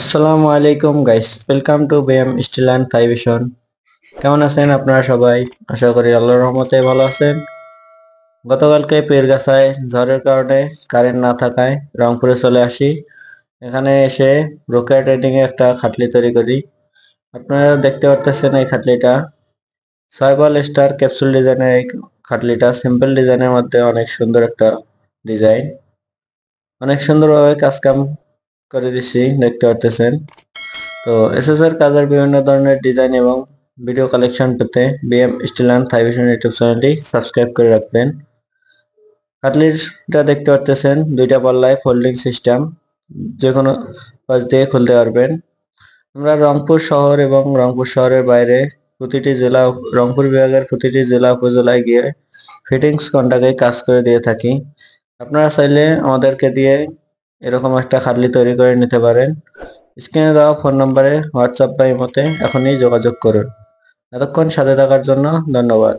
আসসালামু আলাইকুম guys, welcome to BM steel and Thaivision. কেমন আছেন আপনারা সবাই? আশা করি আল্লাহর রহমতে ভালো আছেন। গতকালকে পীরগাছায় ঝড়ের কারণে কারেন্ট না থাকায় রংপুরে চলে আসি। এখানে এসে রোকেয়া ট্রেডিং এ একটা খাটলি তৈরি করি। আপনারা দেখতে পারতেছেন এই খাটলিটা 6 বল স্টার ক্যাপসুল ডিজাইনের। এই খাটলিটা সিম্পল ডিজাইনের মধ্যে অনেক সুন্দর একটা ডিজাইন, অনেক সুন্দরভাবে কাজ কাম করে দিছি, দেখতে পারতেছেন। তো এসএসআর কাজের বিভিন্ন ধরনের ডিজাইন এবং ভিডিও কালেকশন পেতে বিএম স্টিল অ্যান্ড থাইভিশন ইউটিউব চ্যানেলটি সাবস্ক্রাইব করে রাখবেন। কাটলিটা দেখতে পাচ্ছেন, দুইটা পাল্লায় ফোল্ডিং সিস্টেম, যে কোনো পাশ দিয়ে খুলতে পারবেন। আমরা রংপুর শহর এবং রংপুর শহরের বাইরে প্রতিটি জেলা, রংপুর বিভাগের প্রতিটি জেলা উপজেলায় গিয়ে ফিটিংস কন্ট্রাক্টে কাজ করে দিয়ে থাকি। আপনারা চাইলে আমাদেরকে দিয়ে এরকম একটা খাটলি তৈরি করে নিতে পারেন। স্ক্রিনে দেওয়া ফোন নম্বরে হোয়াটসঅ্যাপ বা ইমোতে এখনই যোগাযোগ করুন। এতক্ষণ সাথে থাকার জন্য ধন্যবাদ।